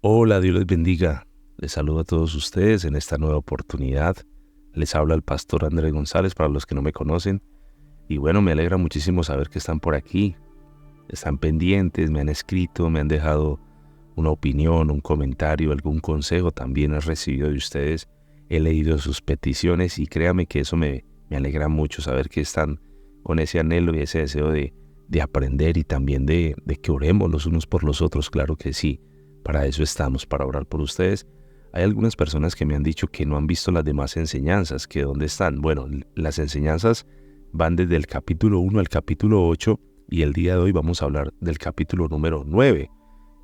Hola, Dios les bendiga. Les saludo a todos ustedes en esta nueva oportunidad. Les habla el pastor Andrés González para los que no me conocen. Y bueno, me alegra muchísimo saber que están por aquí. Están pendientes, me han escrito, me han dejado una opinión, un comentario, algún consejo. También he recibido de ustedes. He leído sus peticiones y créame que eso me alegra mucho saber que están con ese anhelo y ese deseo de aprender y también de que oremos los unos por los otros. Claro que sí. Para eso estamos, para orar por ustedes. Hay algunas personas que me han dicho que no han visto las demás enseñanzas, que dónde están. Bueno, las enseñanzas van desde el capítulo 1 al capítulo 8 y el día de hoy vamos a hablar del capítulo número 9.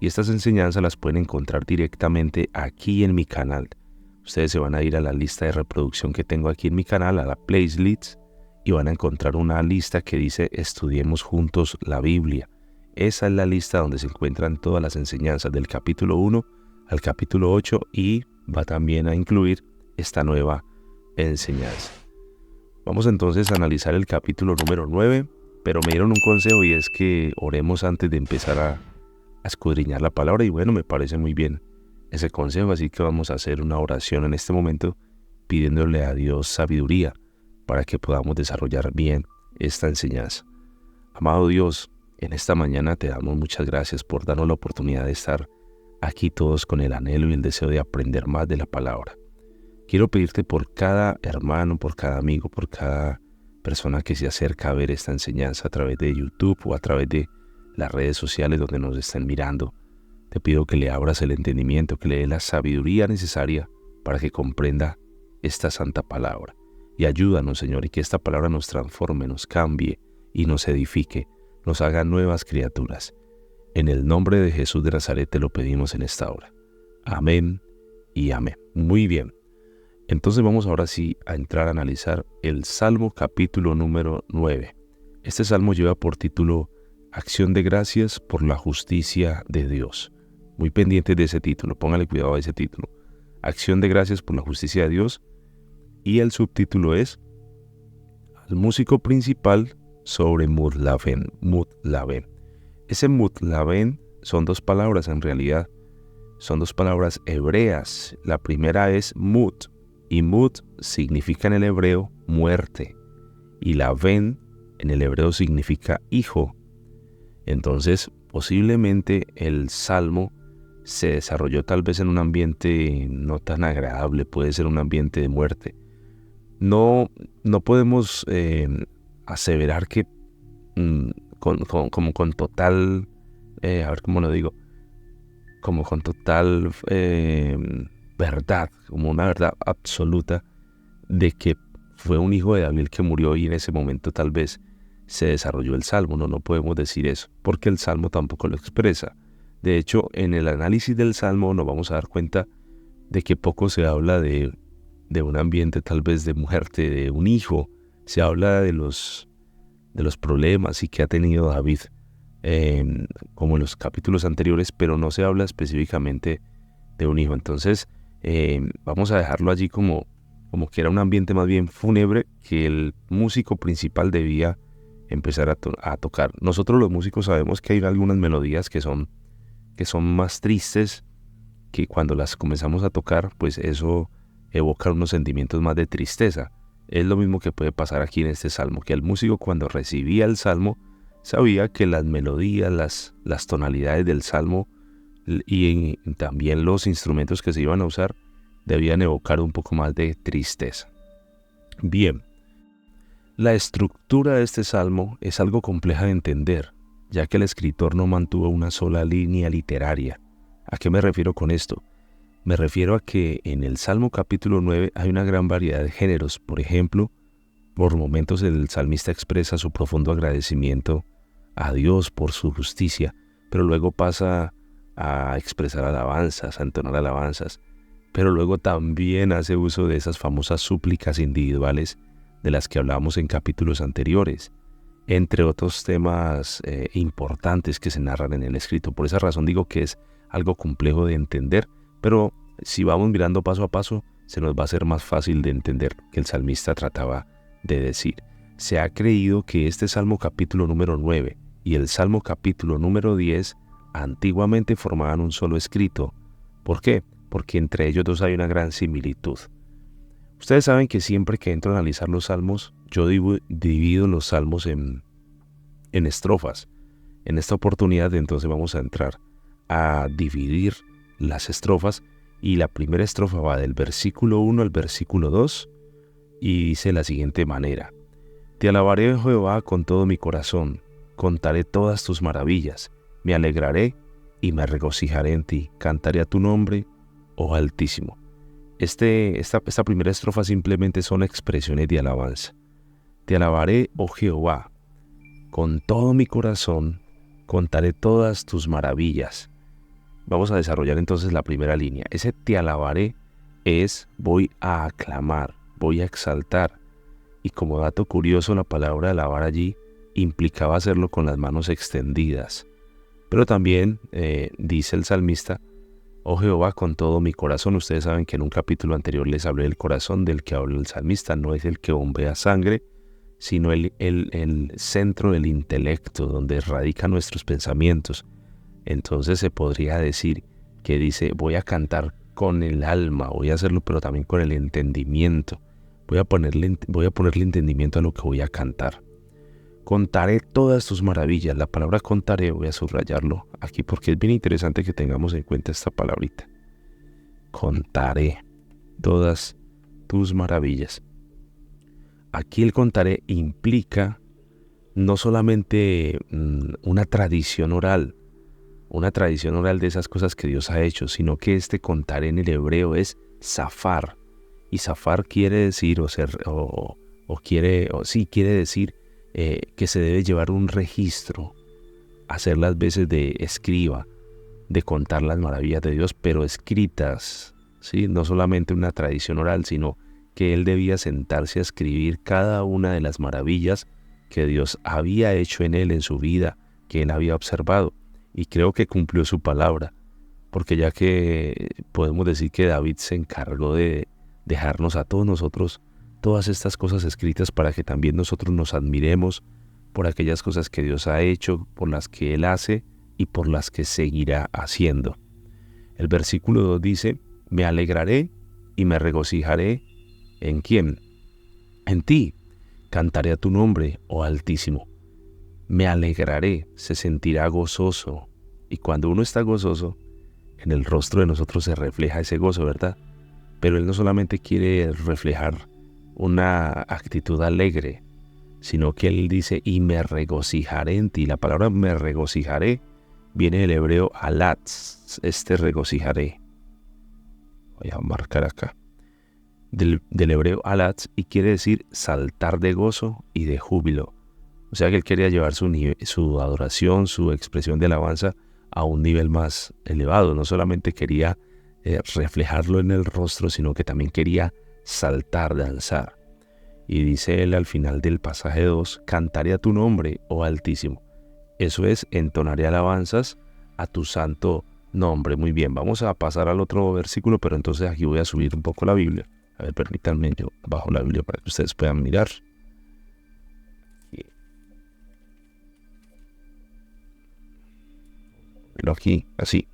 Y estas enseñanzas las pueden encontrar directamente aquí en mi canal. Ustedes se van a ir a la lista de reproducción que tengo aquí en mi canal, a la playlist, y van a encontrar una lista que dice Estudiemos Juntos la Biblia. Esa es la lista donde se encuentran todas las enseñanzas del capítulo 1 al capítulo 8 y va también a incluir esta nueva enseñanza. Vamos entonces a analizar el capítulo número 9, pero me dieron un consejo y es que oremos antes de empezar a escudriñar la palabra y bueno, me parece muy bien ese consejo, así que vamos a hacer una oración en este momento pidiéndole a Dios sabiduría para que podamos desarrollar bien esta enseñanza. Amado Dios, en esta mañana te damos muchas gracias por darnos la oportunidad de estar aquí todos con el anhelo y el deseo de aprender más de la palabra. Quiero pedirte por cada hermano, por cada amigo, por cada persona que se acerca a ver esta enseñanza a través de YouTube o a través de las redes sociales donde nos estén mirando. Te pido que le abras el entendimiento, que le dé la sabiduría necesaria para que comprenda esta santa palabra. Y ayúdanos, Señor, y que esta palabra nos transforme, nos cambie y nos edifique, nos haga nuevas criaturas. En el nombre de Jesús de Nazaret te lo pedimos en esta hora. Amén y amén. Muy bien. Entonces vamos ahora sí a entrar a analizar el Salmo capítulo número 9. Este salmo lleva por título Acción de gracias por la justicia de Dios. Muy pendientes de ese título, póngale cuidado a ese título. Acción de gracias por la justicia de Dios. Y el subtítulo es Al músico principal sobre Mutlaven. Ese Mutlaven son dos palabras en realidad. Son dos palabras hebreas. La primera es Mut. Y Mut significa en el hebreo muerte. Y Laven en el hebreo significa hijo. Entonces, posiblemente el salmo se desarrolló tal vez en un ambiente no tan agradable. Puede ser un ambiente de muerte. No podemos aseverar que como con total, a ver cómo lo digo, como con total verdad, como una verdad absoluta de que fue un hijo de David que murió y en ese momento tal vez se desarrolló el Salmo. No podemos decir eso, porque el Salmo tampoco lo expresa. De hecho, en el análisis del Salmo nos vamos a dar cuenta de que poco se habla de un ambiente tal vez de muerte de un hijo. Se habla de los problemas y que ha tenido David, como en los capítulos anteriores, pero no se habla específicamente de un hijo. Entonces, vamos a dejarlo allí como que era un ambiente más bien fúnebre que el músico principal debía empezar a tocar. Nosotros los músicos sabemos que hay algunas melodías que son más tristes, que cuando las comenzamos a tocar, pues eso evoca unos sentimientos más de tristeza. Es lo mismo que puede pasar aquí en este salmo, que el músico cuando recibía el salmo sabía que las melodías, las tonalidades del salmo y también los instrumentos que se iban a usar debían evocar un poco más de tristeza. Bien, la estructura de este salmo es algo compleja de entender, ya que el escritor no mantuvo una sola línea literaria. ¿A qué me refiero con esto? Me refiero a que en el Salmo capítulo 9 hay una gran variedad de géneros. Por ejemplo, por momentos el salmista expresa su profundo agradecimiento a Dios por su justicia, pero luego pasa a expresar alabanzas, a entonar alabanzas, pero luego también hace uso de esas famosas súplicas individuales de las que hablábamos en capítulos anteriores, entre otros temas importantes que se narran en el escrito. Por esa razón digo que es algo complejo de entender, pero si vamos mirando paso a paso, se nos va a hacer más fácil de entender que el salmista trataba de decir. Se ha creído que este Salmo capítulo número 9 y el Salmo capítulo número 10 antiguamente formaban un solo escrito, ¿Por qué? Porque entre ellos dos hay una gran similitud. Ustedes saben que siempre que entro a analizar los salmos, yo divido los salmos en estrofas. En esta oportunidad entonces vamos a entrar a dividir las estrofas, y la primera estrofa va del versículo 1 al versículo 2 y dice de la siguiente manera: Te alabaré, oh Jehová, con todo mi corazón, contaré todas tus maravillas, me alegraré y me regocijaré en ti, cantaré a tu nombre, oh Altísimo. Esta primera estrofa simplemente son expresiones de alabanza. Te alabaré, oh Jehová, con todo mi corazón, contaré todas tus maravillas. Vamos a desarrollar entonces la primera línea. Ese te alabaré es voy a aclamar, voy a exaltar. Y como dato curioso, la palabra alabar allí implicaba hacerlo con las manos extendidas. Pero también dice el salmista: oh Jehová, con todo mi corazón. Ustedes saben que en un capítulo anterior les hablé del corazón del que habla el salmista. No es el que bombea sangre, sino el centro del intelecto, donde radican nuestros pensamientos. Entonces se podría decir que dice: voy a cantar con el alma, voy a hacerlo pero también con el entendimiento. Voy a ponerle entendimiento a lo que voy a cantar. Contaré todas tus maravillas. La palabra contaré voy a subrayarlo aquí porque es bien interesante que tengamos en cuenta esta palabrita. Contaré todas tus maravillas. Aquí el contaré implica no solamente una tradición oral de esas cosas que Dios ha hecho, sino que este contaré en el hebreo es zafar. Y zafar quiere decir, quiere decir que se debe llevar un registro, hacer las veces de escriba, de contar las maravillas de Dios, pero escritas, ¿sí? No solamente una tradición oral, sino que él debía sentarse a escribir cada una de las maravillas que Dios había hecho en él, en su vida, que él había observado. Y creo que cumplió su palabra, porque ya que podemos decir que David se encargó de dejarnos a todos nosotros todas estas cosas escritas para que también nosotros nos admiremos por aquellas cosas que Dios ha hecho, por las que Él hace y por las que seguirá haciendo. El versículo 2 dice: me alegraré y me regocijaré. ¿En quién? En ti. Cantaré a tu nombre, oh Altísimo. Me alegraré, se sentirá gozoso. Y cuando uno está gozoso, en el rostro de nosotros se refleja ese gozo, ¿verdad? Pero Él no solamente quiere reflejar una actitud alegre, sino que Él dice: y me regocijaré en ti. La palabra me regocijaré viene del hebreo alatz, regocijaré. Voy a marcar acá. Del hebreo alatz, y quiere decir saltar de gozo y de júbilo. O sea que Él quería llevar su adoración, su expresión de alabanza a un nivel más elevado. No solamente quería reflejarlo en el rostro, sino que también quería saltar, danzar. Y dice él al final del pasaje 2: cantaré a tu nombre, oh Altísimo. Eso es, entonaré alabanzas a tu santo nombre. Muy bien, vamos a pasar al otro versículo, pero entonces aquí voy a subir un poco la Biblia. A ver, permítanme, yo bajo la Biblia para que ustedes puedan mirar. Aquí, así.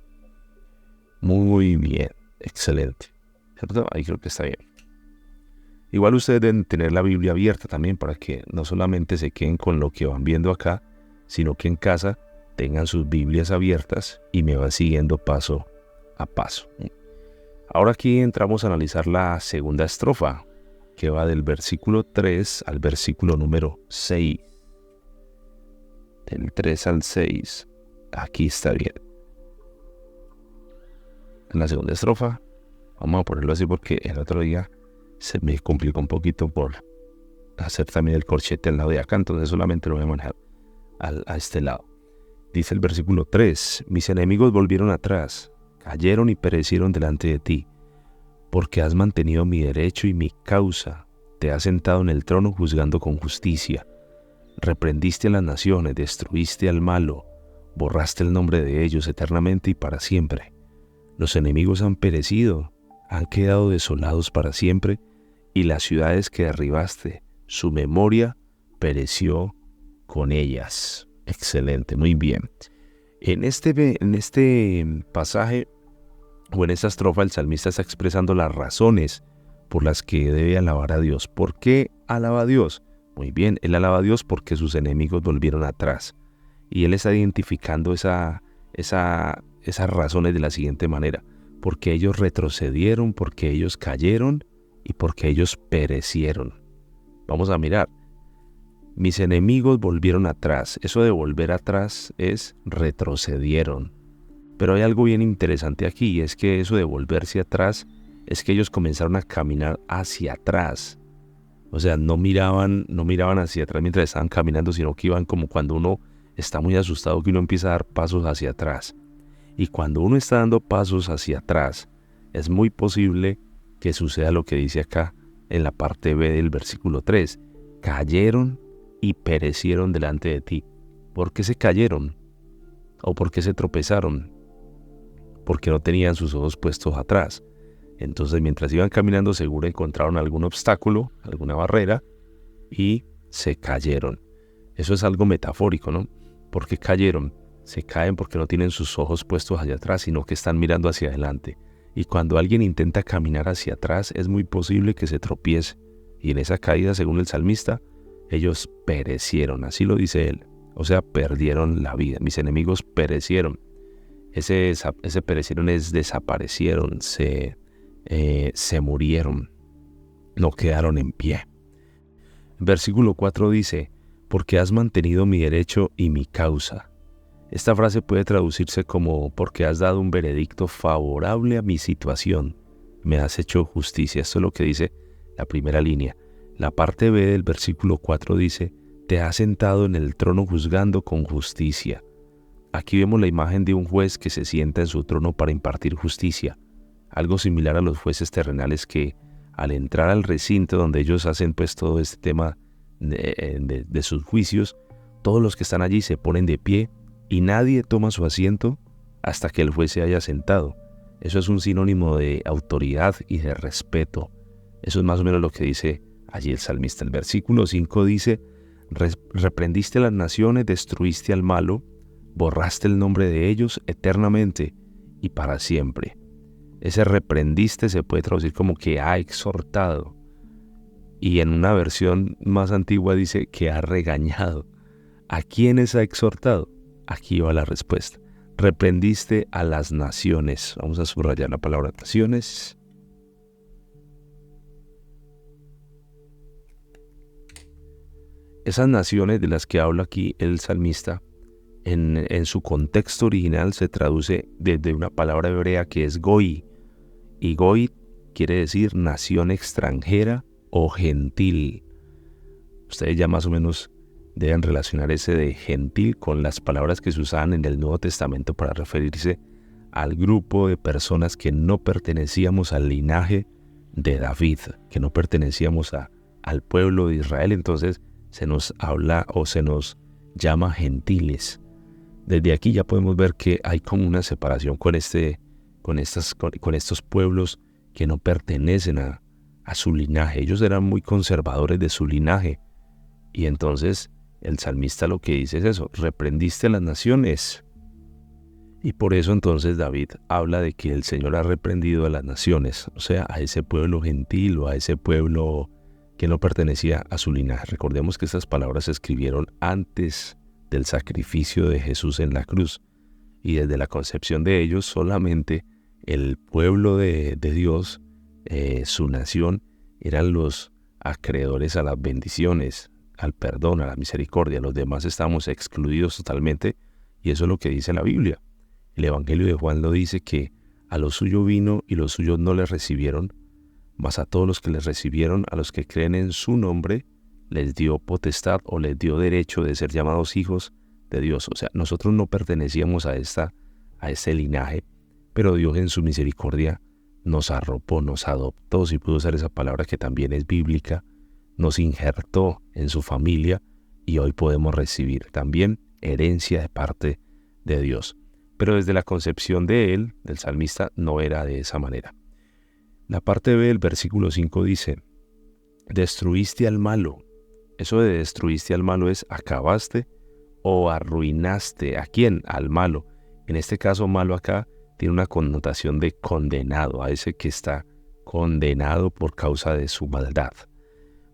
Muy bien, excelente. ¿Cierto? Ahí creo que está bien. Igual ustedes deben tener la Biblia abierta también para que no solamente se queden con lo que van viendo acá, sino que en casa tengan sus Biblias abiertas y me van siguiendo paso a paso. Ahora aquí entramos a analizar la segunda estrofa, que va del versículo 3 al versículo número 6. Del 3 al 6. Aquí está bien. En la segunda estrofa, vamos a ponerlo así porque el otro día se me complicó un poquito por hacer también el corchete al lado de acá, entonces solamente lo voy a manejar a este lado. Dice el versículo 3: mis enemigos volvieron atrás, cayeron y perecieron delante de ti, porque has mantenido mi derecho y mi causa, te has sentado en el trono juzgando con justicia. Reprendiste a las naciones, destruiste al malo, borraste el nombre de ellos eternamente y para siempre. Los enemigos han perecido, han quedado desolados para siempre, y las ciudades que derribaste, su memoria pereció con ellas. Excelente, muy bien. En este pasaje o en esta estrofa el salmista está expresando las razones por las que debe alabar a Dios. ¿Por qué alaba a Dios? Muy bien, él alaba a Dios porque sus enemigos volvieron atrás. Y él está identificando esas razones de la siguiente manera: porque ellos retrocedieron, porque ellos cayeron y porque ellos perecieron. Vamos a mirar. Mis enemigos volvieron atrás. Eso de volver atrás es retrocedieron. Pero hay algo bien interesante aquí, y es que eso de volverse atrás es que ellos comenzaron a caminar hacia atrás. O sea, no miraban hacia atrás mientras estaban caminando, sino que iban como cuando uno está muy asustado, que uno empieza a dar pasos hacia atrás. Y cuando uno está dando pasos hacia atrás, es muy posible que suceda lo que dice acá en la parte B del versículo 3. Cayeron y perecieron delante de ti. ¿Por qué se cayeron? ¿O por qué se tropezaron? Porque no tenían sus ojos puestos atrás. Entonces, mientras iban caminando, seguro encontraron algún obstáculo, alguna barrera, y se cayeron. Eso es algo metafórico, ¿no? ¿Por qué cayeron? Se caen porque no tienen sus ojos puestos hacia atrás, sino que están mirando hacia adelante. Y cuando alguien intenta caminar hacia atrás, es muy posible que se tropiece. Y en esa caída, según el salmista, ellos perecieron, así lo dice él. O sea, perdieron la vida. Mis enemigos perecieron. Ese perecieron es desaparecieron, se murieron, no quedaron en pie. Versículo 4 dice: porque has mantenido mi derecho y mi causa. Esta frase puede traducirse como: porque has dado un veredicto favorable a mi situación, me has hecho justicia. Esto es lo que dice la primera línea. La parte B del versículo 4 dice: te has sentado en el trono juzgando con justicia. Aquí vemos la imagen de un juez que se sienta en su trono para impartir justicia. Algo similar a los jueces terrenales que, al entrar al recinto donde ellos hacen pues todo este tema de sus juicios, todos los que están allí se ponen de pie y nadie toma su asiento hasta que el juez se haya sentado. Eso es un sinónimo de autoridad y de respeto. Eso es más o menos lo que dice allí el salmista. El versículo 5 dice: reprendiste a las naciones, destruiste al malo, borraste el nombre de ellos eternamente y para siempre. Ese reprendiste se puede traducir como que ha exhortado. Y en una versión más antigua dice que ha regañado. ¿A quiénes ha exhortado? Aquí va la respuesta. Reprendiste a las naciones. Vamos a subrayar la palabra naciones. Esas naciones de las que habla aquí el salmista, en su contexto original se traduce desde una palabra hebrea que es goi. Y goi quiere decir nación extranjera o gentil. Ustedes ya más o menos deben relacionar ese de gentil con las palabras que se usaban en el Nuevo Testamento para referirse al grupo de personas que no pertenecíamos al linaje de David, que no pertenecíamos al pueblo de Israel. Entonces se nos habla o se nos llama gentiles. Desde aquí ya podemos ver que hay como una separación con estos pueblos que no pertenecen a su linaje. Ellos eran muy conservadores de su linaje. Y entonces el salmista lo que dice es eso: reprendiste a las naciones. Y por eso entonces David habla de que el Señor ha reprendido a las naciones, o sea, a ese pueblo gentil o a ese pueblo que no pertenecía a su linaje. Recordemos que estas palabras se escribieron antes del sacrificio de Jesús en la cruz. Y desde la concepción de ellos, solamente el pueblo de Dios, su nación, eran los acreedores a las bendiciones, al perdón, a la misericordia. Los demás estábamos excluidos totalmente, y eso es lo que dice la Biblia. El Evangelio de Juan lo dice, que a lo suyo vino y los suyos no le recibieron, mas a todos los que les recibieron, a los que creen en su nombre, les dio potestad o les dio derecho de ser llamados hijos de Dios. O sea, nosotros no pertenecíamos a este linaje, pero Dios en su misericordia nos arropó, nos adoptó, si puedo usar esa palabra que también es bíblica, nos injertó en su familia y hoy podemos recibir también herencia de parte de Dios. Pero desde la concepción de él, del salmista, no era de esa manera. La parte B del versículo 5 dice: destruiste al malo. Eso de destruiste al malo es acabaste o arruinaste. ¿A quién? Al malo. En este caso, malo acá tiene una connotación de condenado, a ese que está condenado por causa de su maldad.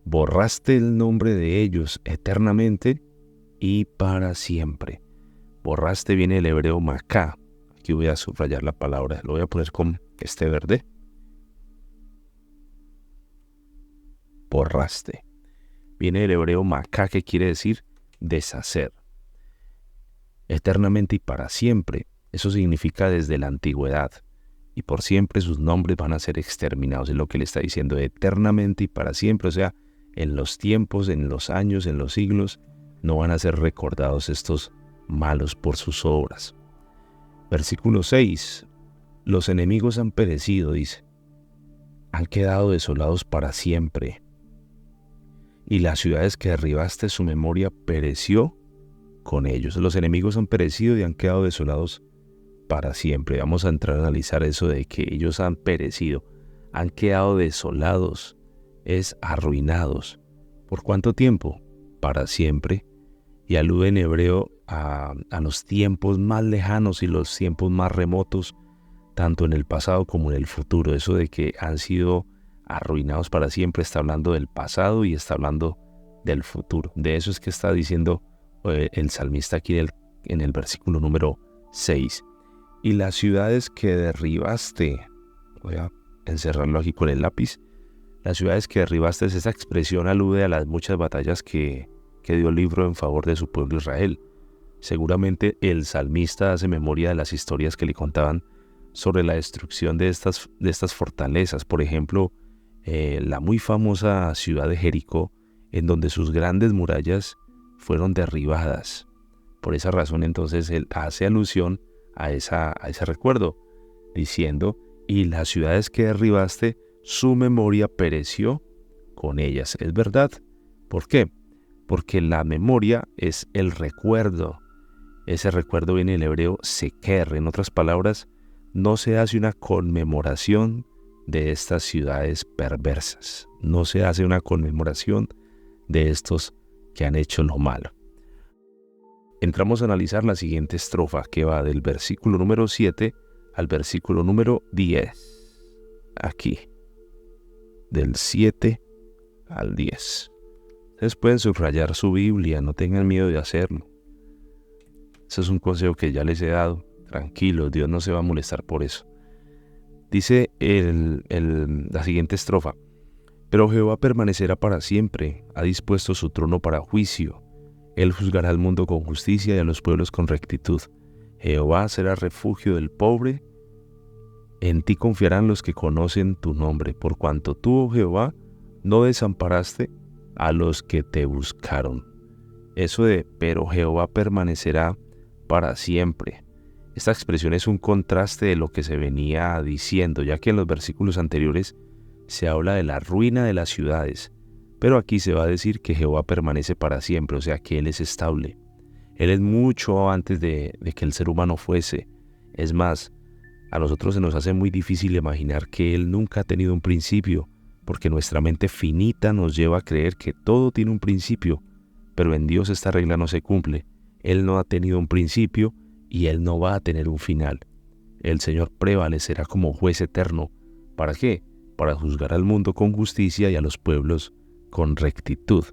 Borraste el nombre de ellos eternamente y para siempre. Borraste viene el hebreo macá. Aquí voy a subrayar la palabra, lo voy a poner con este verde. Borraste. Viene el hebreo macá, que quiere decir deshacer. Eternamente y para siempre. Eso significa desde la antigüedad. Y por siempre sus nombres van a ser exterminados. Es lo que le está diciendo, eternamente y para siempre. O sea, en los tiempos, en los años, en los siglos, no van a ser recordados estos malos por sus obras. Versículo 6. Los enemigos han perecido, dice. Han quedado desolados para siempre. Y las ciudades que derribaste, su memoria pereció con ellos. Los enemigos han perecido y han quedado desolados para siempre. Vamos a entrar a analizar eso de que ellos han perecido, han quedado desolados, es arruinados. ¿Por cuánto tiempo? Para siempre. Y alude en hebreo a los tiempos más lejanos y los tiempos más remotos, tanto en el pasado como en el futuro. Eso de que han sido arruinados para siempre está hablando del pasado y está hablando del futuro. De eso es que está diciendo el salmista aquí en el versículo número 6. Y las ciudades que derribaste, voy a encerrarlo aquí con el lápiz, las ciudades que derribaste, esa expresión alude a las muchas batallas que dio el libro en favor de su pueblo Israel. Seguramente el salmista hace memoria de las historias que le contaban sobre la destrucción de estas fortalezas. Por ejemplo, la muy famosa ciudad de Jericó, en donde sus grandes murallas fueron derribadas. Por esa razón, entonces, él hace alusión a ese recuerdo, diciendo, y las ciudades que derribaste, su memoria pereció con ellas. Es verdad. ¿Por qué? Porque la memoria es el recuerdo. Ese recuerdo viene del hebreo seker. En otras palabras, no se hace una conmemoración de estas ciudades perversas. No se hace una conmemoración de estos que han hecho lo malo. Entramos a analizar la siguiente estrofa, que va del versículo número 7 al versículo número 10. Aquí. Del 7 al 10. Ustedes pueden subrayar su Biblia, no tengan miedo de hacerlo. Ese es un consejo que ya les he dado. Tranquilos, Dios no se va a molestar por eso. Dice la siguiente estrofa. Pero Jehová permanecerá para siempre, ha dispuesto su trono para juicio. Él juzgará al mundo con justicia y a los pueblos con rectitud. Jehová será refugio del pobre. En ti confiarán los que conocen tu nombre, por cuanto tú, oh Jehová, no desamparaste a los que te buscaron. Eso de, pero Jehová permanecerá para siempre. Esta expresión es un contraste de lo que se venía diciendo, ya que en los versículos anteriores se habla de la ruina de las ciudades, pero aquí se va a decir que Jehová permanece para siempre, o sea que Él es estable. Él es mucho antes de que el ser humano fuese. Es más, a nosotros se nos hace muy difícil imaginar que Él nunca ha tenido un principio, porque nuestra mente finita nos lleva a creer que todo tiene un principio, pero en Dios esta regla no se cumple. Él no ha tenido un principio y Él no va a tener un final. El Señor prevalecerá como juez eterno. ¿Para qué? Para juzgar al mundo con justicia y a los pueblos con rectitud.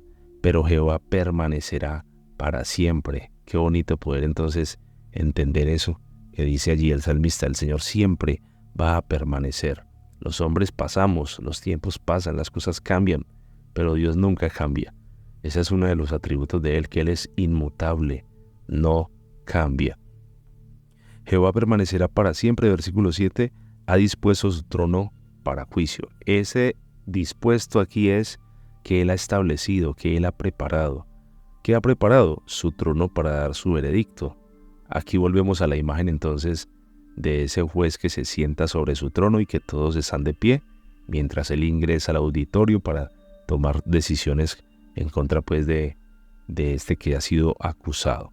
Pero Jehová permanecerá para siempre. Qué bonito poder entonces entender eso que dice allí el salmista. El Señor siempre va a permanecer. Los hombres pasamos, los tiempos pasan, las cosas cambian, pero Dios nunca cambia. Ese es uno de los atributos de Él, que Él es inmutable, no cambia. Jehová permanecerá para siempre, versículo 7, ha dispuesto su trono para juicio. Ese dispuesto aquí es que Él ha establecido, que Él ha preparado. ¿Qué ha preparado? Su trono para dar su veredicto. Aquí volvemos a la imagen entonces de ese juez que se sienta sobre su trono y que todos están de pie mientras él ingresa al auditorio para tomar decisiones en contra pues de este que ha sido acusado.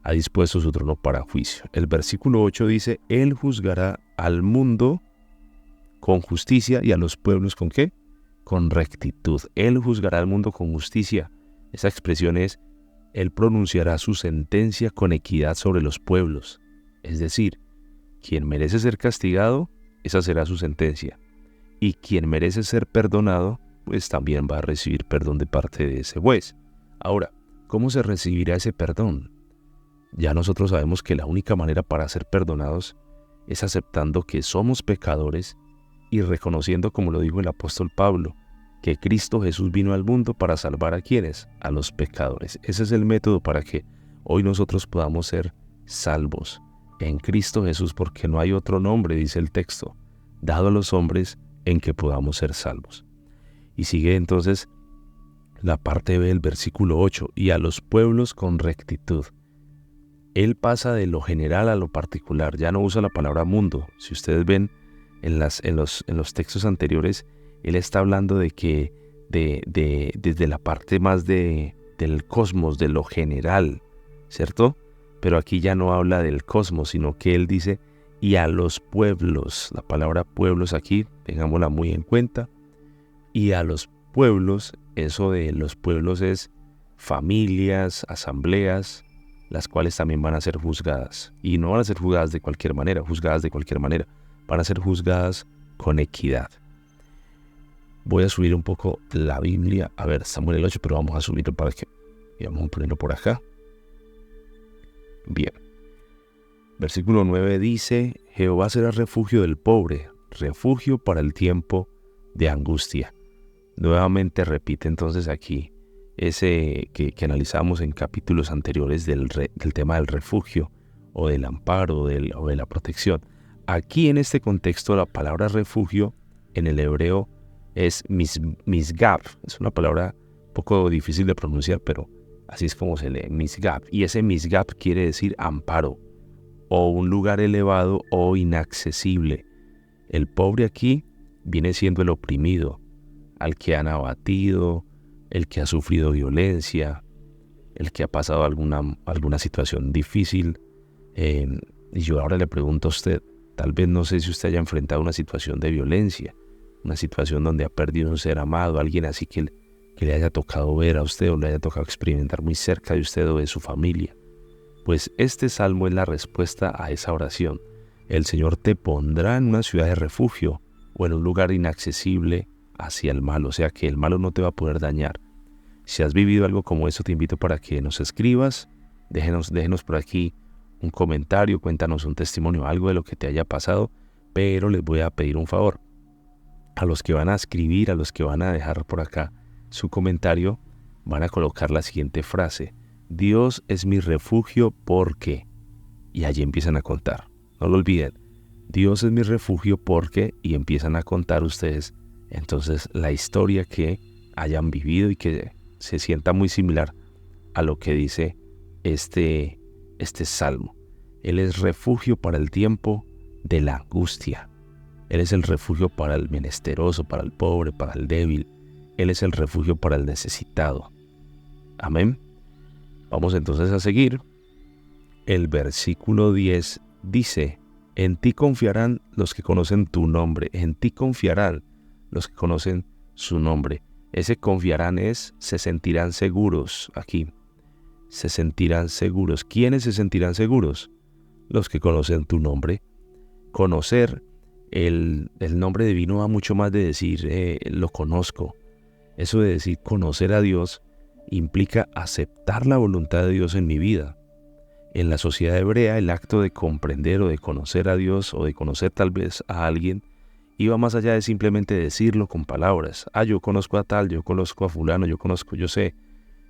Ha dispuesto su trono para juicio. El versículo 8 dice, Él juzgará al mundo con justicia y a los pueblos ¿con qué? Con rectitud. Él juzgará al mundo con justicia. Esa expresión es, Él pronunciará su sentencia con equidad sobre los pueblos. Es decir, quien merece ser castigado, esa será su sentencia. Y quien merece ser perdonado, pues también va a recibir perdón de parte de ese juez. Ahora, ¿cómo se recibirá ese perdón? Ya nosotros sabemos que la única manera para ser perdonados es aceptando que somos pecadores y reconociendo, como lo dijo el apóstol Pablo, que Cristo Jesús vino al mundo para salvar a quienes, a los pecadores. Ese es el método para que hoy nosotros podamos ser salvos en Cristo Jesús, porque no hay otro nombre, dice el texto, dado a los hombres en que podamos ser salvos. Y sigue entonces la parte B del versículo 8, y a los pueblos con rectitud. Él pasa de lo general a lo particular, ya no usa la palabra mundo. Si ustedes ven en los textos anteriores, él está hablando de que desde la parte más del cosmos, de lo general, ¿cierto? Pero aquí ya no habla del cosmos, sino que él dice, y a los pueblos. La palabra pueblos aquí, tengámosla muy en cuenta. Y a los pueblos, eso de los pueblos es familias, asambleas, las cuales también van a ser juzgadas. Y no van a ser juzgadas de cualquier manera, van a ser juzgadas con equidad. Voy a subir un poco la Biblia. A ver, Samuel el 8, pero vamos a subirlo para que... Y vamos a ponerlo por acá. Bien. Versículo 9 dice, Jehová será refugio del pobre, refugio para el tiempo de angustia. Nuevamente repite entonces aquí ese que analizamos en capítulos anteriores del tema del refugio o del amparo o de la protección. Aquí en este contexto la palabra refugio en el hebreo es misgab. Es una palabra un poco difícil de pronunciar, pero así es como se lee, misgab. Y ese misgab quiere decir amparo o un lugar elevado o inaccesible. El pobre aquí viene siendo el oprimido, al que han abatido, el que ha sufrido violencia, el que ha pasado alguna situación difícil. Y yo ahora le pregunto a usted, tal vez no sé si usted haya enfrentado una situación de violencia, una situación donde ha perdido un ser amado, alguien así que le haya tocado ver a usted o le haya tocado experimentar muy cerca de usted o de su familia. Pues este salmo es la respuesta a esa oración. El Señor te pondrá en una ciudad de refugio o en un lugar inaccesible hacia el mal, o sea que el malo no te va a poder dañar. Si has vivido algo como eso, te invito para que nos escribas, déjenos por aquí un comentario, cuéntanos un testimonio, algo de lo que te haya pasado, pero les voy a pedir un favor. A los que van a escribir, a los que van a dejar por acá su comentario, van a colocar la siguiente frase: Dios es mi refugio porque, y allí empiezan a contar. No lo olviden, Dios es mi refugio porque, y empiezan a contar ustedes entonces la historia que hayan vivido y que se sienta muy similar a lo que dice este salmo. Él es refugio para el tiempo de la angustia. Él es el refugio para el menesteroso, para el pobre, para el débil. Él es el refugio para el necesitado. Amén. Vamos entonces a seguir. El versículo 10 dice, en ti confiarán los que conocen tu nombre. En ti confiarán los que conocen su nombre. Ese confiarán es, se sentirán seguros. Aquí, se sentirán seguros. ¿Quiénes se sentirán seguros? Los que conocen tu nombre. Conocer el nombre divino va mucho más de decir, lo conozco. Eso de decir conocer a Dios implica aceptar la voluntad de Dios en mi vida. En la sociedad hebrea, el acto de comprender o de conocer a Dios o de conocer tal vez a alguien iba más allá de simplemente decirlo con palabras. Yo conozco a tal, yo conozco a fulano, yo sé.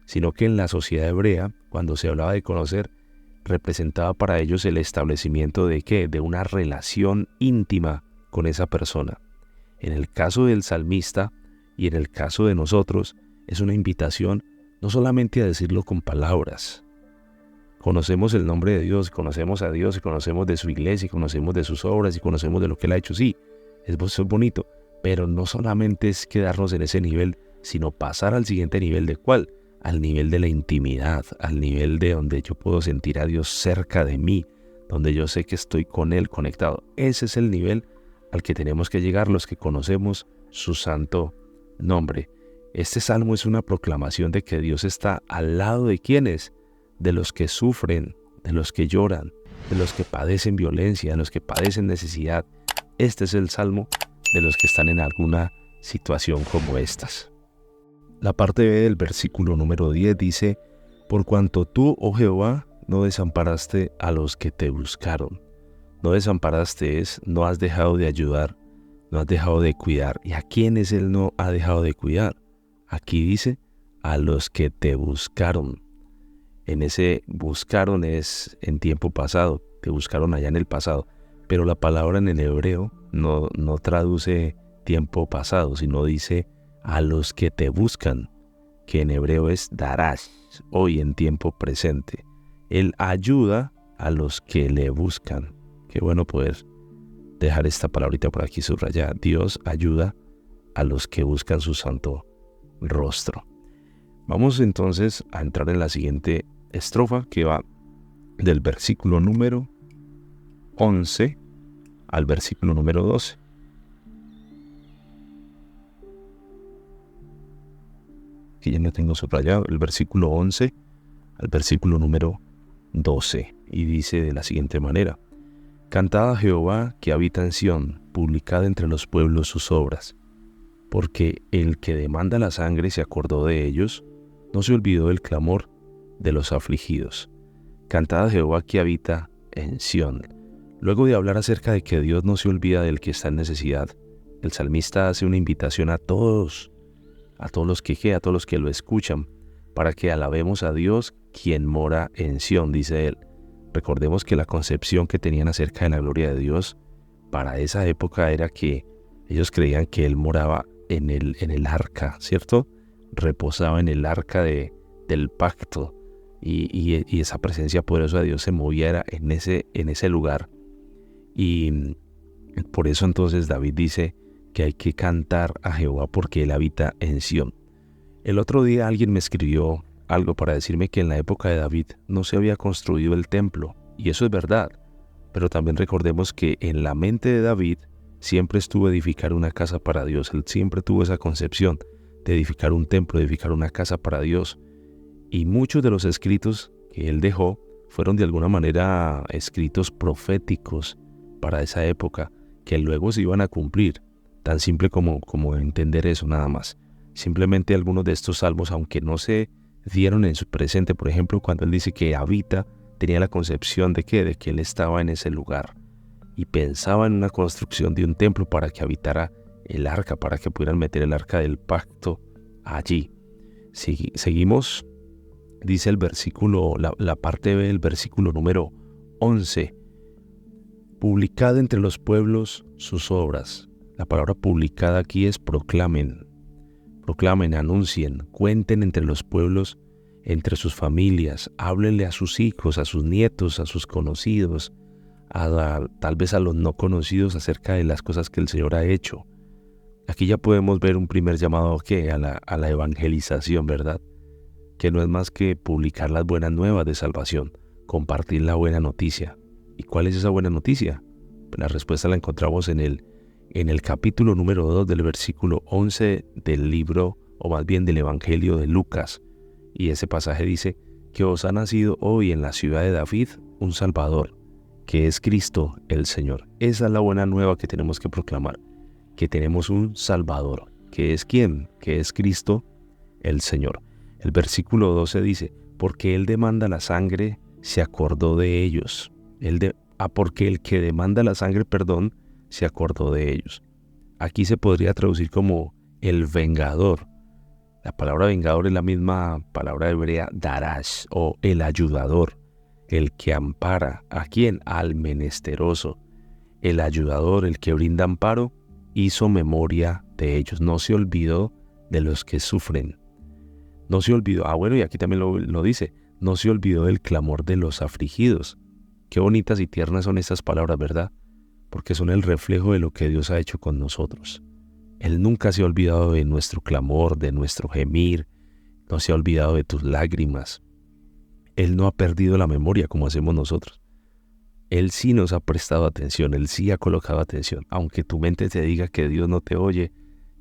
Sino que en la sociedad hebrea, cuando se hablaba de conocer, representaba para ellos el establecimiento de ¿qué? De una relación íntima con esa persona. En el caso del salmista y en el caso de nosotros, es una invitación no solamente a decirlo con palabras. Conocemos el nombre de Dios, conocemos a Dios, y conocemos de su iglesia, y conocemos de sus obras, y conocemos de lo que Él ha hecho. Sí, es bonito, pero no solamente es quedarnos en ese nivel, sino pasar al siguiente nivel. ¿De cuál? Al nivel de la intimidad, al nivel de donde yo puedo sentir a Dios cerca de mí, donde yo sé que estoy con Él conectado. Ese es el nivel al que tenemos que llegar los que conocemos su santo nombre. Este salmo es una proclamación de que Dios está al lado de quienes, de los que sufren, de los que lloran, de los que padecen violencia, de los que padecen necesidad. Este es el salmo de los que están en alguna situación como estas. La parte B del versículo número 10 dice: por cuanto tú, oh Jehová, no desamparaste a los que te buscaron. No desamparaste es, no has dejado de ayudar, no has dejado de cuidar. ¿Y a quiénes Él no ha dejado de cuidar? Aquí dice, a los que te buscaron. En ese buscaron es en tiempo pasado, te buscaron allá en el pasado. Pero la palabra en el hebreo no traduce tiempo pasado, sino dice a los que te buscan, que en hebreo es darash, hoy en tiempo presente. Él ayuda a los que le buscan. Qué bueno poder dejar esta palabrita por aquí subrayada. Dios ayuda a los que buscan su santo rostro. Vamos entonces a entrar en la siguiente estrofa, que va del versículo número 11 al versículo número 12. Aquí ya no tengo subrayado el versículo 11 al versículo número 12. Y dice de la siguiente manera: cantad a Jehová que habita en Sión, publicad entre los pueblos sus obras. Porque el que demanda la sangre se acordó de ellos, no se olvidó del clamor de los afligidos. Cantad a Jehová que habita en Sión. Luego de hablar acerca de que Dios no se olvida del que está en necesidad, el salmista hace una invitación a todos los que lo escuchan, para que alabemos a Dios quien mora en Sión, dice él. Recordemos que la concepción que tenían acerca de la gloria de Dios para esa época era que ellos creían que Él moraba en el arca, ¿cierto? Reposaba en el arca del pacto, y esa presencia poderosa de Dios se movía en ese lugar. Y por eso entonces David dice que hay que cantar a Jehová porque Él habita en Sión. El otro día alguien me escribió algo para decirme que en la época de David no se había construido el templo, y eso es verdad, pero también recordemos que en la mente de David siempre estuvo edificar una casa para Dios. Él siempre tuvo esa concepción de edificar un templo, de edificar una casa para Dios, y muchos de los escritos que él dejó fueron de alguna manera escritos proféticos para esa época, que luego se iban a cumplir. Tan simple como entender eso nada más. Simplemente algunos de estos salmos, aunque no se dieron en su presente, por ejemplo, cuando él dice que habita, tenía la concepción de que él estaba en ese lugar y pensaba en una construcción de un templo para que habitara el arca, para que pudieran meter el arca del pacto allí. Seguimos, dice el versículo, la parte B del versículo número 11. Publicad entre los pueblos sus obras. La palabra publicada aquí es proclamen. Proclamen, anuncien, cuenten entre los pueblos, entre sus familias, háblenle a sus hijos, a sus nietos, a sus conocidos, tal vez a los no conocidos acerca de las cosas que el Señor ha hecho. Aquí ya podemos ver un primer llamado a la evangelización, ¿verdad? Que no es más que publicar las buenas nuevas de salvación, compartir la buena noticia. ¿Y cuál es esa buena noticia? La respuesta la encontramos en el capítulo número 2 del versículo 11 del libro, o más bien del Evangelio de Lucas. Y ese pasaje dice que os ha nacido hoy en la ciudad de David un Salvador, que es Cristo el Señor. Esa es la buena nueva que tenemos que proclamar, que tenemos un Salvador, que es ¿quién? Que es Cristo el Señor. El versículo 12 dice, porque Él demanda la sangre, se acordó de ellos. Porque el que demanda la sangre, se acordó de ellos. Aquí se podría traducir como el vengador. La palabra vengador es la misma palabra hebrea darash, o el ayudador, el que ampara. ¿A quién? Al menesteroso. El ayudador, el que brinda amparo, hizo memoria de ellos. No se olvidó de los que sufren. No se olvidó. Bueno, y aquí también lo dice. No se olvidó del clamor de los afligidos. Qué bonitas y tiernas son estas palabras, ¿verdad? Porque son el reflejo de lo que Dios ha hecho con nosotros. Él nunca se ha olvidado de nuestro clamor, de nuestro gemir, no se ha olvidado de tus lágrimas. Él no ha perdido la memoria como hacemos nosotros. Él sí nos ha prestado atención, Él sí ha colocado atención. Aunque tu mente te diga que Dios no te oye,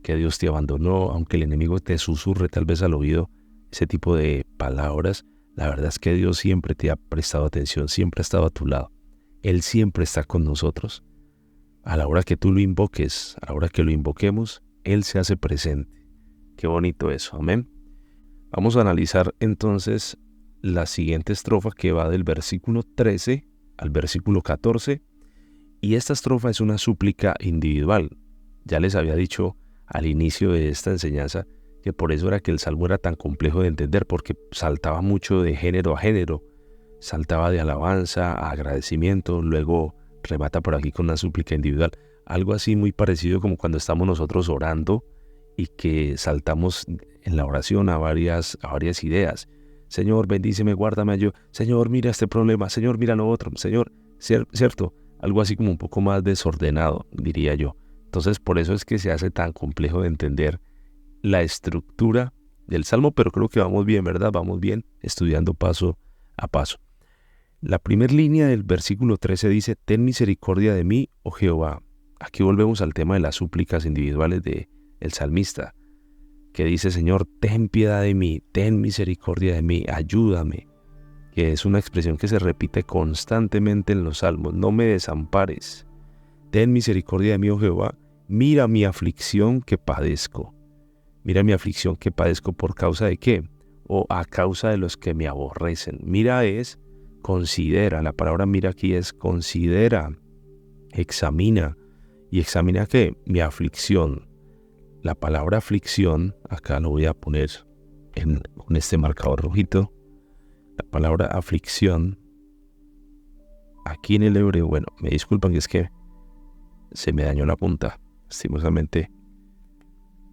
que Dios te abandonó, aunque el enemigo te susurre tal vez al oído ese tipo de palabras, la verdad es que Dios siempre te ha prestado atención, siempre ha estado a tu lado. Él siempre está con nosotros. A la hora que tú lo invoques, a la hora que lo invoquemos, Él se hace presente. Qué bonito eso, amén. Vamos a analizar entonces la siguiente estrofa que va del versículo 13 al versículo 14. Y esta estrofa es una súplica individual. Ya les había dicho al inicio de esta enseñanza que por eso era que el salmo era tan complejo de entender, porque saltaba mucho de género a género, saltaba de alabanza a agradecimiento, luego remata por aquí con una súplica individual, algo así muy parecido como cuando estamos nosotros orando y que saltamos en la oración a varias ideas. Señor, bendíceme, guárdame yo. Señor, mira este problema. Señor, mira lo otro. Señor, ¿cierto? Algo así como un poco más desordenado, diría yo. Entonces, por eso es que se hace tan complejo de entender la estructura del Salmo, pero creo que vamos bien, ¿verdad? Vamos bien estudiando paso a paso. La primera línea del versículo 13 dice, ten misericordia de mí, oh Jehová. Aquí volvemos al tema de las súplicas individuales del salmista, que dice, Señor, ten piedad de mí, ten misericordia de mí, ayúdame, que es una expresión que se repite constantemente en los salmos, no me desampares. Ten misericordia de mí, oh Jehová, mira mi aflicción que padezco. Mira mi aflicción que padezco, ¿por causa de qué? O a causa de los que me aborrecen. Mira es, considera, la palabra mira aquí es considera, examina. ¿Y examina qué? Mi aflicción. La palabra aflicción, acá lo voy a poner con este marcador rojito. La palabra aflicción, aquí en el hebreo, bueno, me disculpan que es que se me dañó la punta, lastimosamente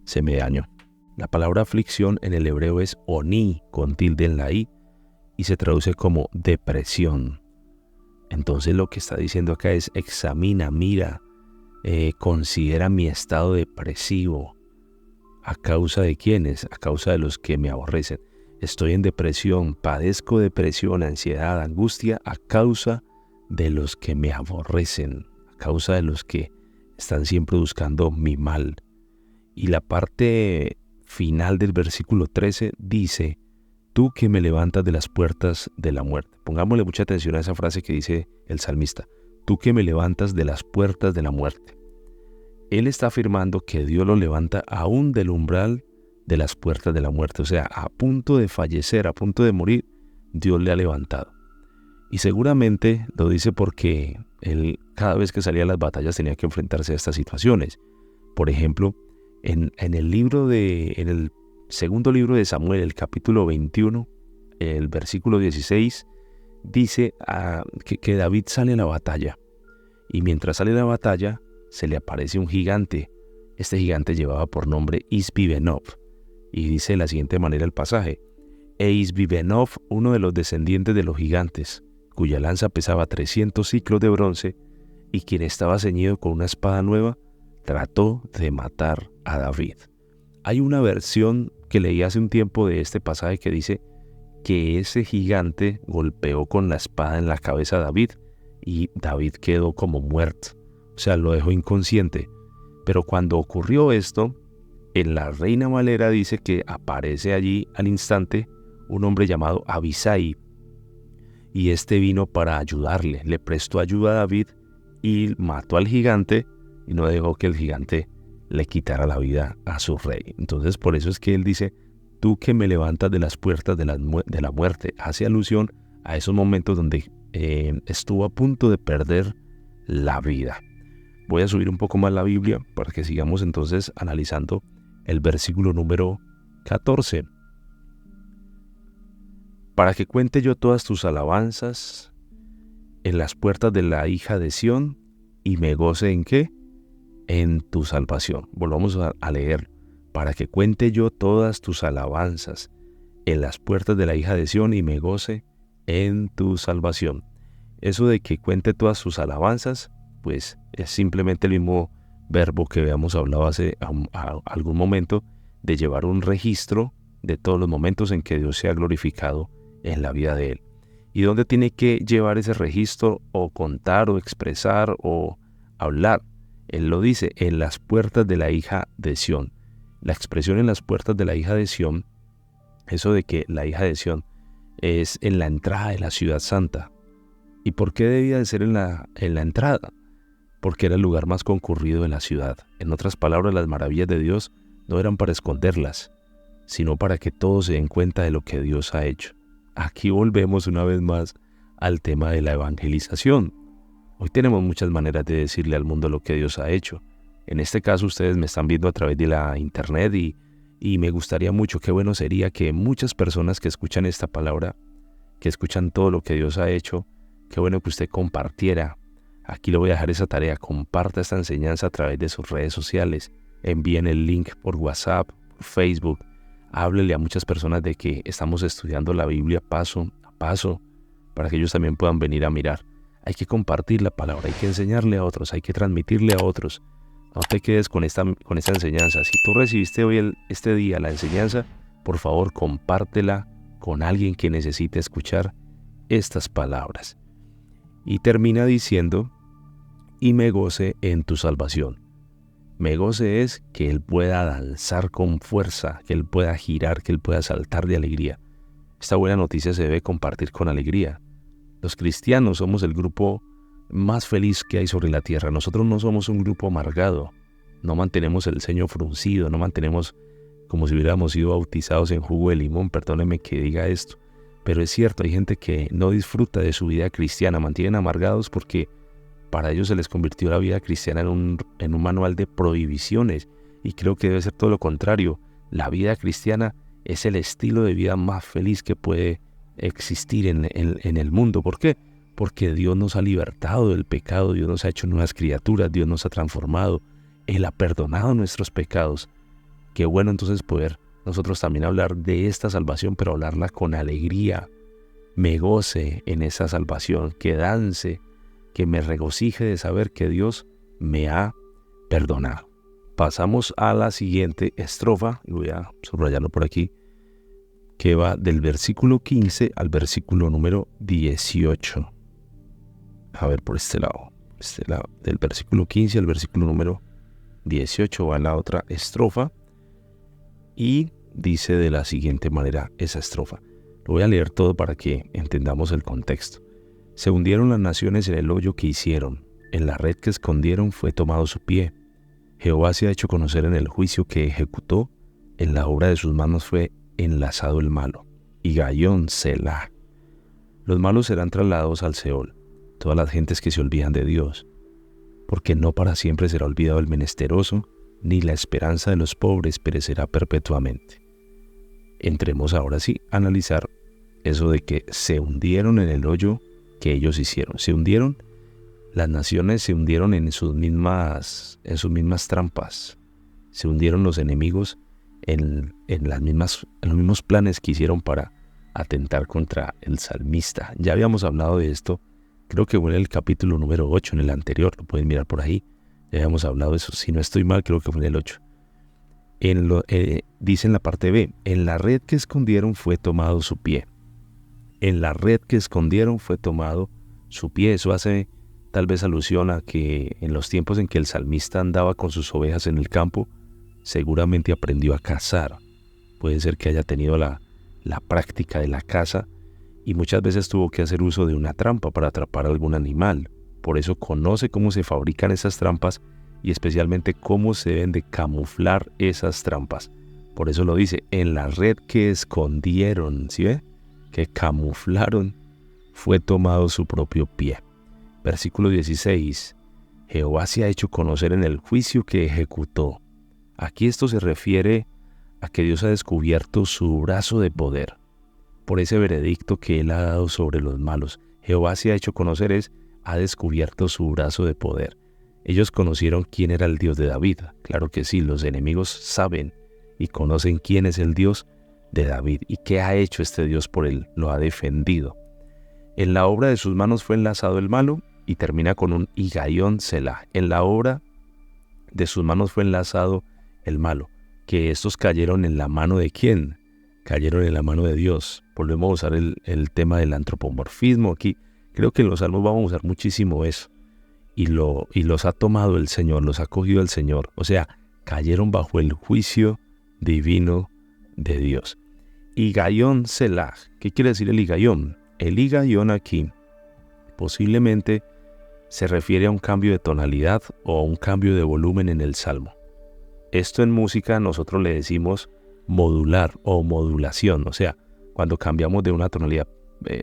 se me dañó. La palabra aflicción en el hebreo es oni, con tilde en la i, y se traduce como depresión. Entonces lo que está diciendo acá es examina, mira, considera mi estado depresivo. ¿A causa de quiénes? A causa de los que me aborrecen. Estoy en depresión, padezco depresión, ansiedad, angustia, a causa de los que me aborrecen, a causa de los que están siempre buscando mi mal. Y la parte final del versículo 13 dice, tú que me levantas de las puertas de la muerte. Pongámosle mucha atención a esa frase que dice el salmista, tú que me levantas de las puertas de la muerte. Él está afirmando que Dios lo levanta aún del umbral de las puertas de la muerte, o sea, a punto de fallecer, a punto de morir, Dios le ha levantado. Y seguramente lo dice porque él cada vez que salía a las batallas tenía que enfrentarse a estas situaciones. Por ejemplo, en el segundo libro de Samuel, el capítulo 21, el versículo 16, dice que David sale a la batalla. Y mientras sale a la batalla, se le aparece un gigante. Este gigante llevaba por nombre Isbi-Benob. Y dice de la siguiente manera el pasaje. E Isbi-Benob, uno de los descendientes de los gigantes, cuya lanza pesaba 300 ciclos de bronce, y quien estaba ceñido con una espada nueva, trató de matar a David. Hay una versión que leí hace un tiempo de este pasaje que dice que ese gigante golpeó con la espada en la cabeza a David y David quedó como muerto, o sea, lo dejó inconsciente. Pero cuando ocurrió esto, en la Reina Valera dice que aparece allí al instante un hombre llamado Abisai, y este vino para ayudarle, le prestó ayuda a David y mató al gigante y no dejó que el gigante le quitara la vida a su rey. Entonces por eso es que él dice, tú que me levantas de las puertas de la muerte, hace alusión a esos momentos donde estuvo a punto de perder la vida. Voy a subir un poco más la Biblia para que sigamos entonces analizando el versículo número 14. Para que cuente yo todas tus alabanzas en las puertas de la hija de Sión y me goce ¿en qué? En tu salvación. Volvamos a leer. Para que cuente yo todas tus alabanzas en las puertas de la hija de Sión y me goce en tu salvación. Eso de que cuente todas sus alabanzas, pues es simplemente el mismo verbo que habíamos hablado hace algún momento, de llevar un registro de todos los momentos en que Dios se ha glorificado en la vida de él. ¿Y dónde tiene que llevar ese registro o contar o expresar o hablar? Él lo dice, en las puertas de la hija de Sión. La expresión en las puertas de la hija de Sión, eso de que la hija de Sión es en la entrada de la ciudad santa. ¿Y por qué debía de ser en la entrada? Porque era el lugar más concurrido de la ciudad. En otras palabras, las maravillas de Dios no eran para esconderlas, sino para que todos se den cuenta de lo que Dios ha hecho. Aquí volvemos una vez más al tema de la evangelización. Hoy tenemos muchas maneras de decirle al mundo lo que Dios ha hecho. En este caso ustedes me están viendo a través de la internet y me gustaría mucho, qué bueno sería que muchas personas que escuchan esta palabra, que escuchan todo lo que Dios ha hecho, qué bueno que usted compartiera. Aquí le voy a dejar esa tarea, comparta esta enseñanza a través de sus redes sociales, envíen el link por WhatsApp, por Facebook, háblele a muchas personas de que estamos estudiando la Biblia paso a paso, para que ellos también puedan venir a mirar. Hay que compartir la palabra, hay que enseñarle a otros, hay que transmitirle a otros. No te quedes con esta enseñanza. Si tú recibiste hoy este día la enseñanza, por favor compártela con alguien que necesite escuchar estas palabras. Y termina diciendo, y me goce en tu salvación. Me goce es que Él pueda danzar con fuerza, que Él pueda girar, que Él pueda saltar de alegría. Esta buena noticia se debe compartir con alegría. Los cristianos somos el grupo más feliz que hay sobre la tierra. Nosotros no somos un grupo amargado. No mantenemos el ceño fruncido, no mantenemos como si hubiéramos sido bautizados en jugo de limón. Perdóneme que diga esto, pero es cierto, hay gente que no disfruta de su vida cristiana, mantienen amargados porque para ellos se les convirtió la vida cristiana en un manual de prohibiciones, y creo que debe ser todo lo contrario. La vida cristiana es el estilo de vida más feliz que puede existir en el mundo. ¿Por qué? Porque Dios nos ha libertado del pecado, Dios nos ha hecho nuevas criaturas, Dios nos ha transformado, Él ha perdonado nuestros pecados. Qué bueno entonces poder nosotros también hablar de esta salvación, pero hablarla con alegría. Me goce en esa salvación, que dance, que me regocije de saber que Dios me ha perdonado. Pasamos a la siguiente estrofa, y voy a subrayarlo por aquí, que va del versículo 15 al versículo número 18. A ver, por este lado, del versículo 15 al versículo número 18 va la otra estrofa, y dice de la siguiente manera esa estrofa. Lo voy a leer todo para que entendamos el contexto. Se hundieron las naciones en el hoyo que hicieron, en la red que escondieron fue tomado su pie. Jehová se ha hecho conocer en el juicio que ejecutó, en la obra de sus manos fue enlazado el malo. Y Gayón Selah. Los malos serán trasladados al Seol, todas las gentes que se olvidan de Dios, porque no para siempre será olvidado el menesteroso, ni la esperanza de los pobres perecerá perpetuamente. Entremos ahora sí a analizar eso de que se hundieron en el hoyo que ellos hicieron. Se hundieron, las naciones se hundieron en sus mismas trampas. Se hundieron los enemigos en los mismos planes que hicieron para atentar contra el salmista. Ya habíamos hablado de esto, creo que fue en el capítulo número 8, en el anterior, lo pueden mirar por ahí. Ya habíamos hablado de eso, si no estoy mal, creo que fue en el 8. Dice en la parte B, en la red que escondieron fue tomado su pie. En la red que escondieron fue tomado su pie. Eso hace tal vez alusión a que en los tiempos en que el salmista andaba con sus ovejas en el campo, seguramente aprendió a cazar. Puede ser que haya tenido la práctica de la caza y muchas veces tuvo que hacer uso de una trampa para atrapar a algún animal. Por eso conoce cómo se fabrican esas trampas y especialmente cómo se deben de camuflar esas trampas. Por eso lo dice, en la red que escondieron, ¿sí ve? Que camuflaron, fue tomado su propio pie. Versículo 16, Jehová se ha hecho conocer en el juicio que ejecutó. Aquí esto se refiere a que Dios ha descubierto su brazo de poder por ese veredicto que Él ha dado sobre los malos. Jehová se ha hecho conocer ha descubierto su brazo de poder. Ellos conocieron quién era el Dios de David. Claro que sí, los enemigos saben y conocen quién es el Dios de David y qué ha hecho este Dios por él, lo ha defendido. En la obra de sus manos fue enlazado el malo y termina con un Higaión Selah. En la obra de sus manos fue enlazado el malo, que estos cayeron en la mano de ¿quién? Cayeron en la mano de Dios. Volvemos a usar el tema del antropomorfismo aquí. Creo que en los salmos vamos a usar muchísimo eso. Y los ha tomado el Señor, los ha cogido el Señor. O sea, cayeron bajo el juicio divino de Dios. Higaión Selah. ¿Qué quiere decir el Higaión? El Higaión aquí Posiblemente se refiere a un cambio de tonalidad o a un cambio de volumen en el salmo. Esto en música nosotros le decimos modular o modulación, o sea, cuando cambiamos de una tonalidad.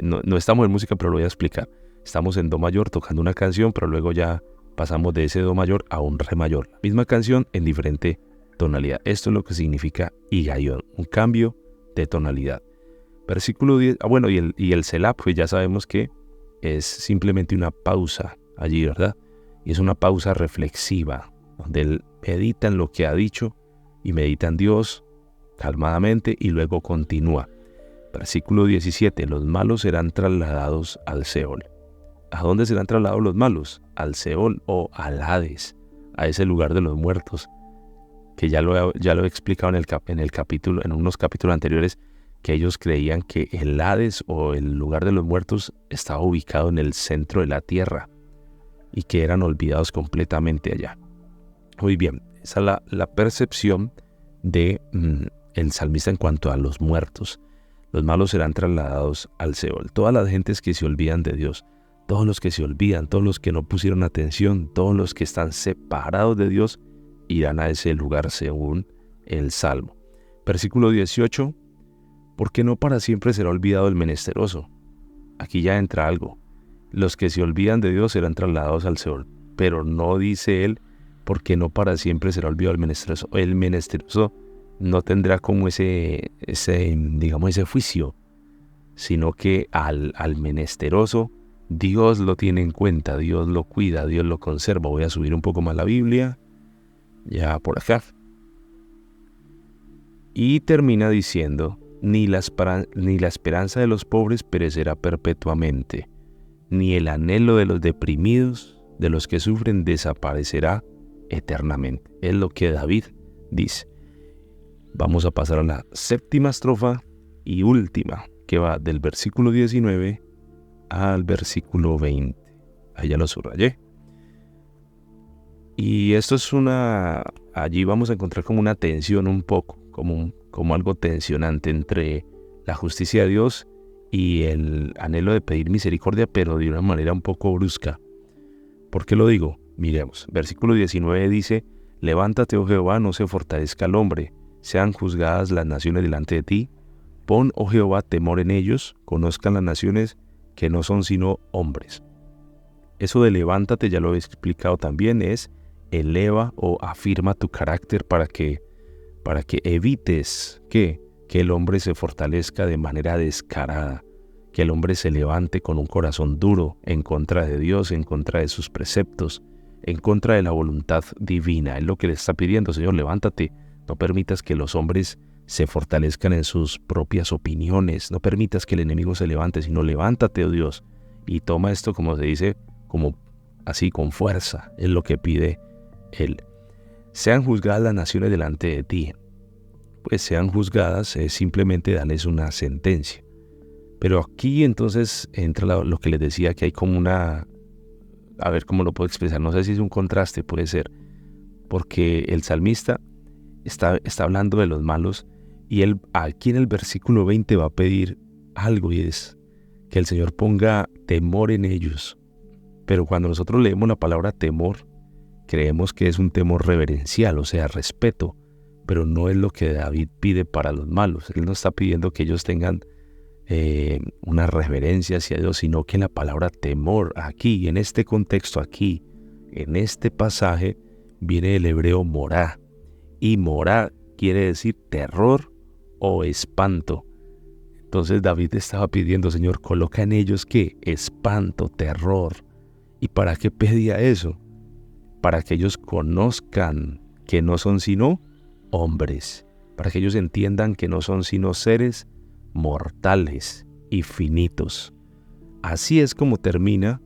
No estamos en música, pero lo voy a explicar. Estamos en do mayor tocando una canción, pero luego ya pasamos de ese do mayor a un re mayor. La misma canción en diferente tonalidad. Esto es lo que significa higaion, un cambio de tonalidad. Versículo 10, y el Selah, pues ya sabemos que es simplemente una pausa allí, ¿verdad? Y es una pausa reflexiva, donde él medita en lo que ha dicho y medita en Dios calmadamente y luego continúa. Versículo 17, los malos serán trasladados al Seol. ¿A dónde serán trasladados los malos? Al Seol o al Hades, a ese lugar de los muertos, que ya lo he explicado en el capítulo, en unos capítulos anteriores, que ellos creían que el Hades o el lugar de los muertos estaba ubicado en el centro de la tierra y que eran olvidados completamente allá. Muy bien, esa es la percepción de el salmista en cuanto a los muertos. Los malos serán trasladados al Seol. Todas las gentes que se olvidan de Dios, todos los que se olvidan, todos los que no pusieron atención, todos los que están separados de Dios, irán a ese lugar según el Salmo. Versículo 18, porque no para siempre será olvidado el menesteroso. Aquí ya entra algo. Los que se olvidan de Dios serán trasladados al Seol, pero no dice él, porque no para siempre será olvidado el menesteroso. El menesteroso no tendrá como ese juicio, sino que al menesteroso Dios lo tiene en cuenta, Dios lo cuida, Dios lo conserva. Voy a subir un poco más la Biblia, ya por acá. Y termina diciendo, ni la esperanza de los pobres perecerá perpetuamente, ni el anhelo de los deprimidos, de los que sufren, desaparecerá eternamente. Es lo que David dice. Vamos a pasar a la séptima estrofa y última, que va del versículo 19 al versículo 20. Ahí ya lo subrayé. Y esto es allí vamos a encontrar como una tensión un poco, como algo tensionante entre la justicia de Dios y el anhelo de pedir misericordia, pero de una manera un poco brusca. ¿Por qué lo digo? Miremos, versículo 19 dice, levántate, oh Jehová, no se fortalezca el hombre, sean juzgadas las naciones delante de ti, pon, oh Jehová, temor en ellos, conozcan las naciones que no son sino hombres. Eso de levántate, ya lo he explicado también, es eleva o afirma tu carácter para que evites que el hombre se fortalezca de manera descarada, que el hombre se levante con un corazón duro en contra de Dios, en contra de sus preceptos, en contra de la voluntad divina. Es lo que le está pidiendo, Señor, levántate, no permitas que los hombres se fortalezcan en sus propias opiniones, no permitas que el enemigo se levante, sino levántate, oh Dios, y toma esto, como se dice, como así con fuerza, es lo que pide él. Sean juzgadas las naciones delante de ti. Pues sean juzgadas, es simplemente darles una sentencia. Pero aquí entonces entra lo que les decía, que hay como a ver cómo lo puedo expresar, no sé si es un contraste, puede ser, porque el salmista está hablando de los malos y él aquí en el versículo 20 va a pedir algo, y es que el Señor ponga temor en ellos. Pero cuando nosotros leemos la palabra temor, creemos que es un temor reverencial, o sea, respeto, pero no es lo que David pide para los malos. Él no está pidiendo que ellos tengan una reverencia hacia Dios, sino que la palabra temor aquí, en este contexto aquí, en este pasaje, viene del hebreo morá, y morá quiere decir terror o espanto. Entonces David estaba pidiendo, Señor, coloca en ellos ¿qué? Espanto, terror. ¿Y para qué pedía eso? Para que ellos conozcan que no son sino hombres, para que ellos entiendan que no son sino seres mortales y finitos. Así es como termina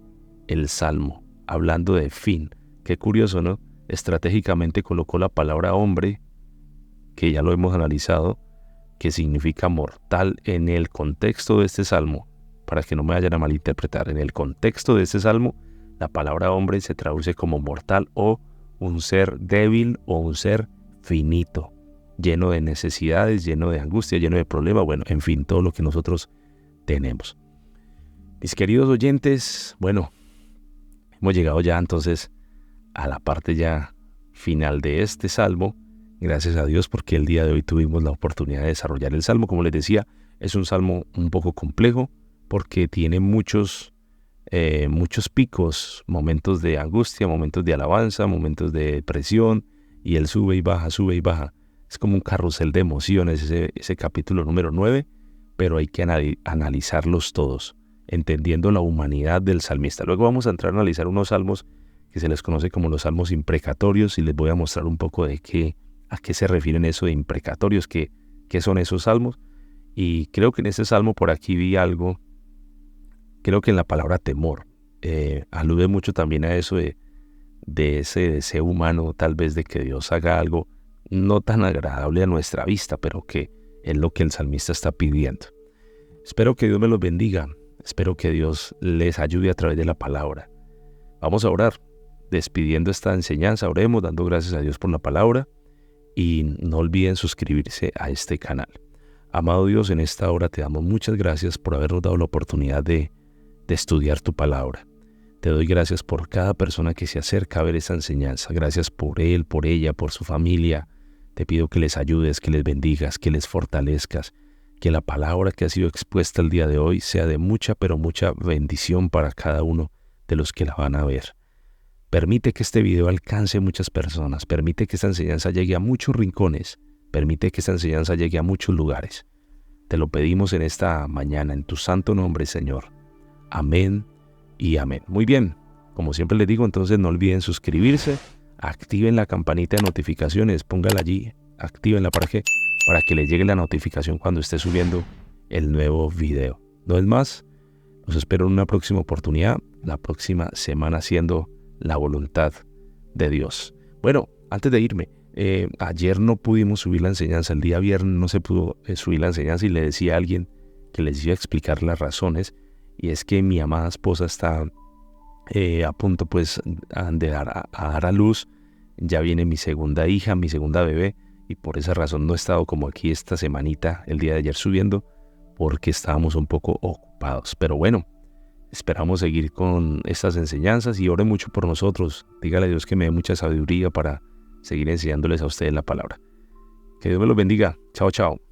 el Salmo, hablando de fin. Qué curioso, ¿no? Estratégicamente colocó la palabra hombre, que ya lo hemos analizado, que significa mortal en el contexto de este Salmo, para que no me vayan a malinterpretar. En el contexto de este Salmo, la palabra hombre se traduce como mortal o un ser débil o un ser finito, lleno de necesidades, lleno de angustia, lleno de problemas, bueno, en fin, todo lo que nosotros tenemos. Mis queridos oyentes, bueno, hemos llegado ya entonces a la parte ya final de este salmo. Gracias a Dios porque el día de hoy tuvimos la oportunidad de desarrollar el salmo. Como les decía, es un salmo un poco complejo porque tiene muchos picos, momentos de angustia, momentos de alabanza, momentos de depresión, y él sube y baja, sube y baja. Es como un carrusel de emociones ese capítulo número 9, pero hay que analizarlos todos, entendiendo la humanidad del salmista. Luego vamos a entrar a analizar unos salmos que se les conoce como los salmos imprecatorios, y les voy a mostrar un poco a qué se refieren eso de imprecatorios, qué son esos salmos. Y creo que en ese salmo por aquí vi algo, creo que en la palabra temor, alude mucho también a eso de ese deseo humano, tal vez de que Dios haga algo no tan agradable a nuestra vista, pero que es lo que el salmista está pidiendo. Espero que Dios me los bendiga, espero que Dios les ayude a través de la palabra. Vamos a orar, despidiendo esta enseñanza, oremos dando gracias a Dios por la palabra, y no olviden suscribirse a este canal. Amado Dios, en esta hora te damos muchas gracias por habernos dado la oportunidad de estudiar tu palabra. Te doy gracias por cada persona que se acerca a ver esa enseñanza. Gracias por él, por ella, por su familia. Te pido que les ayudes, que les bendigas, que les fortalezcas, que la palabra que ha sido expuesta el día de hoy sea de mucha, pero mucha bendición para cada uno de los que la van a ver. Permite que este video alcance muchas personas, permite que esta enseñanza llegue a muchos rincones, permite que esta enseñanza llegue a muchos lugares. Te lo pedimos en esta mañana, en tu santo nombre, Señor. Amén y amén. Muy bien, como siempre les digo, entonces no olviden suscribirse, activen la campanita de notificaciones, póngala allí, actívenla para que les llegue la notificación cuando esté subiendo el nuevo video. No es más, los espero en una próxima oportunidad, la próxima semana, siendo la voluntad de Dios. Bueno, antes de irme, ayer no pudimos subir la enseñanza, el día viernes no se pudo subir la enseñanza, y le decía a alguien que les iba a explicar las razones, y es que mi amada esposa está a punto pues de dar a luz. Ya viene mi segunda hija, mi segunda bebé, y por esa razón no he estado como aquí esta semanita, el día de ayer subiendo, porque estábamos un poco ocupados. Pero bueno, esperamos seguir con estas enseñanzas, y ore mucho por nosotros. Dígale a Dios que me dé mucha sabiduría para seguir enseñándoles a ustedes la palabra. Que Dios me los bendiga. Chao, chao.